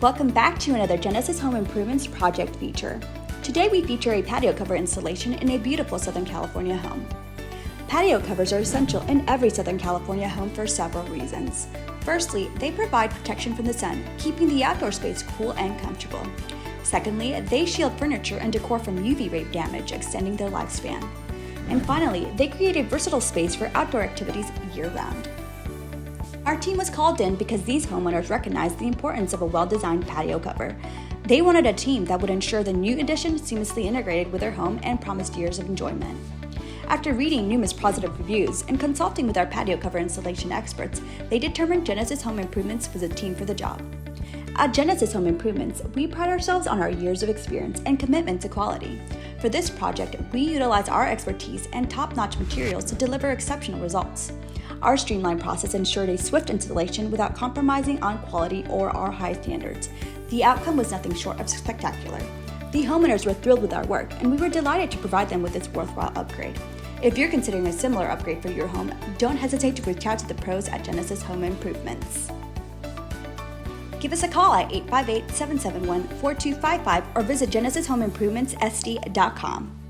Welcome back to another Genesis Home Improvements project feature. Today we feature a patio cover installation in a beautiful Southern California home. Patio covers are essential in every Southern California home for several reasons. Firstly, they provide protection from the sun, keeping the outdoor space cool and comfortable. Secondly, they shield furniture and decor from UV ray damage, extending their lifespan. And finally, they create a versatile space for outdoor activities year-round. Our team was called in because these homeowners recognized the importance of a well-designed patio cover. They wanted a team that would ensure the new addition seamlessly integrated with their home and promised years of enjoyment. After reading numerous positive reviews and consulting with our patio cover installation experts, they determined Genesis Home Improvements was a team for the job. At Genesis Home Improvements, we pride ourselves on our years of experience and commitment to quality. For this project, we utilize our expertise and top-notch materials to deliver exceptional results. Our streamlined process ensured a swift installation without compromising on quality or our high standards. The outcome was nothing short of spectacular. The homeowners were thrilled with our work, and we were delighted to provide them with this worthwhile upgrade. If you're considering a similar upgrade for your home, don't hesitate to reach out to the pros at Genesis Home Improvements. Give us a call at 858-771-4255 or visit genesishomeimprovements.sd.com.